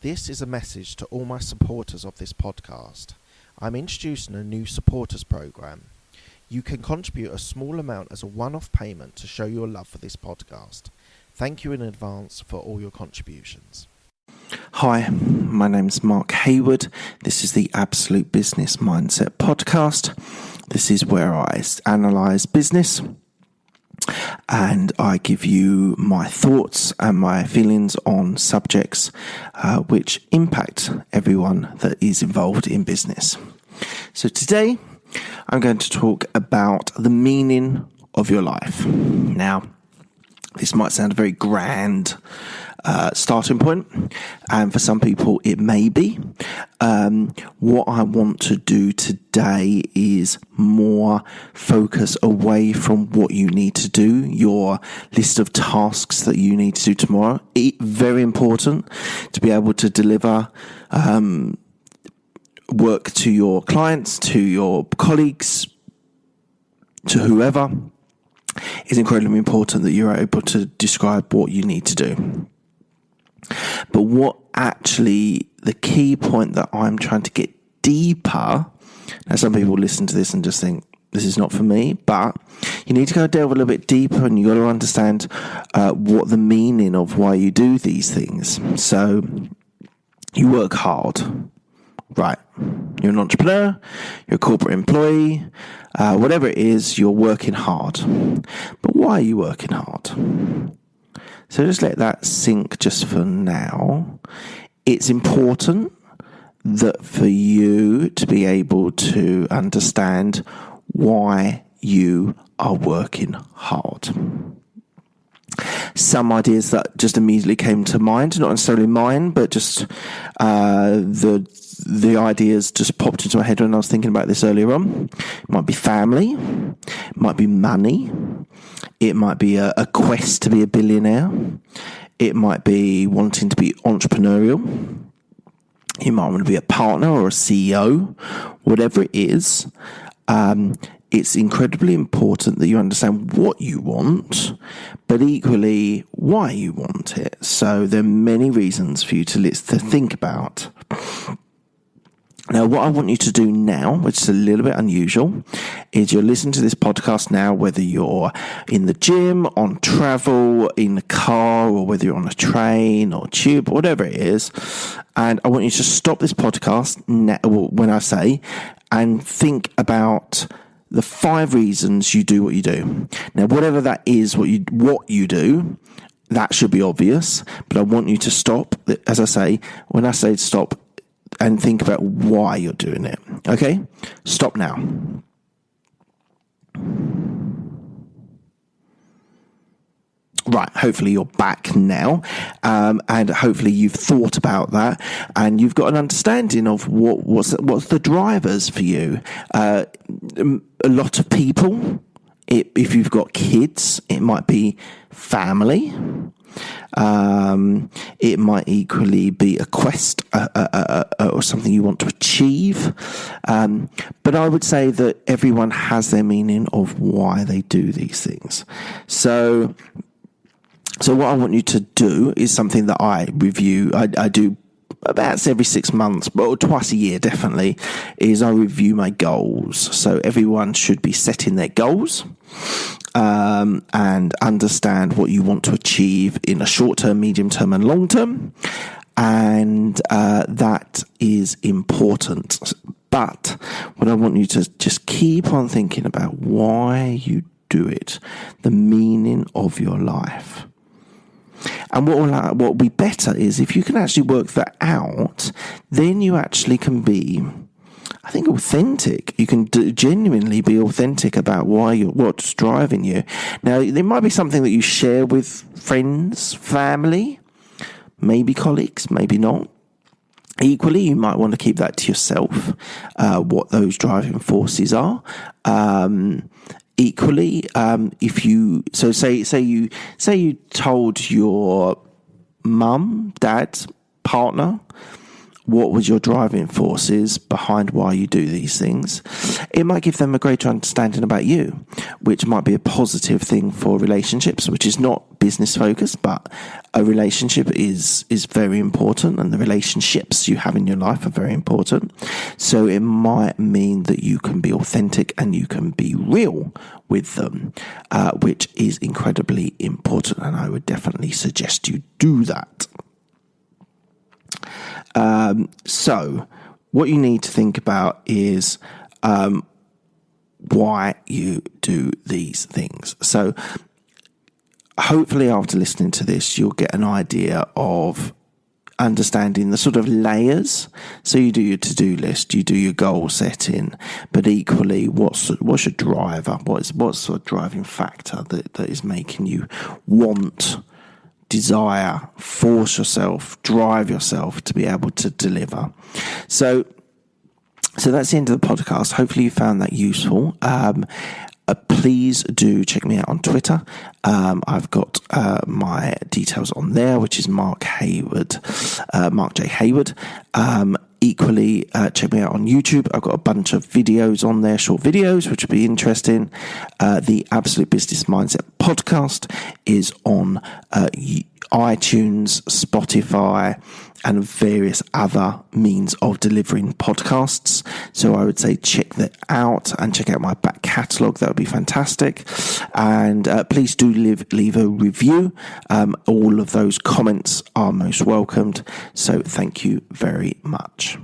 This is a message to all my supporters of this podcast. I'm introducing a new supporters program. You can contribute a small amount as a one-off payment to show your love for this podcast. Thank you in advance for all your contributions. Hi, my name's Mark Hayward. This is the Absolute Business Mindset podcast. This is where I analyse business and I give you my thoughts and my feelings on subjects which impact everyone that is involved in business. So today I'm going to talk about the meaning of your life. Now, this might sound a very grand starting point, and for some people it may be. What I want to do today is more focus away from what you need to do, your list of tasks that you need to do tomorrow. Very important to be able to deliver work to your clients, to your colleagues, to whoever. It's incredibly important that you're able to describe what you need to do. But what actually the key point that I'm trying to get deeper, now some people listen to this and just think this is not for me, but you need to go delve a little bit deeper and you got to understand what the meaning of why you do these things. So you work hard, right? You're an entrepreneur, you're a corporate employee, whatever it is, you're working hard. But why are you working hard? So just let that sink just for now. It's important that for you to be able to understand why you are working hard. Some ideas that just immediately came to mind, not necessarily mine, but just the ideas just popped into my head when I was thinking about this earlier on. It might be family, it might be money, it might be a quest to be a billionaire, it might be wanting to be entrepreneurial, you might want to be a partner or a CEO, whatever it is. It's incredibly important that you understand what you want, but equally why you want it. So there are many reasons for you to think about. Now, what I want you to do now, which is a little bit unusual, is you're listening to this podcast now, whether you're in the gym, on travel, in the car, or whether you're on a train or tube, whatever it is. And I want you to stop this podcast now, when I say, and think about the 5 reasons you do what you do. Now, whatever that is, what you do, that should be obvious. But I want you to stop. As I say, when I say stop, and think about why you're doing it. Okay? Stop now. Right, hopefully you're back now, and hopefully you've thought about that, and you've got an understanding of what's the drivers for you. A lot of people, if you've got kids, it might be family. It might equally be a quest or something you want to achieve. But I would say that everyone has their meaning of why they do these things. So what I want you to do is something that I review. I do about every 6 months, or twice a year definitely, is I review my goals. So everyone should be setting their goals. And understand what you want to achieve in a short term, medium term and long term. And that is important. But what I want you to just keep on thinking about why you do it, the meaning of your life. And what will be better is if you can actually work that out, then you actually can be, I think, authentic. You can genuinely be authentic about what's driving you. Now, there might be something that you share with friends, family, maybe colleagues, maybe not. Equally, you might want to keep that to yourself, what those driving forces are. Equally, if you say you told your mum, dad, partner, what was your driving forces behind why you do these things. It might give them a greater understanding about you, which might be a positive thing for relationships, which is not business focused, but a relationship is very important, and the relationships you have in your life are very important. So it might mean that you can be authentic and you can be real with them, which is incredibly important, and I would definitely suggest you do that. So what you need to think about is why you do these things. So hopefully after listening to this, you'll get an idea of understanding the sort of layers. So you do your to-do list, you do your goal setting, but equally what's your driver? What's the driving factor that is making you want, desire, force yourself, drive yourself to be able to deliver. So that's the end of the podcast. Hopefully you found that useful. Please do check me out on Twitter. I've got my details on there, which is Mark J. Hayward. Equally, check me out on YouTube. I've got a bunch of videos on there, short videos, which will be interesting. The Absolute Business Mindset podcast is on iTunes, Spotify, and various other means of delivering podcasts. So I would say check that out and check out my back catalogue. That would be fantastic. And please do leave a review. All of those comments are most welcomed. So thank you very much.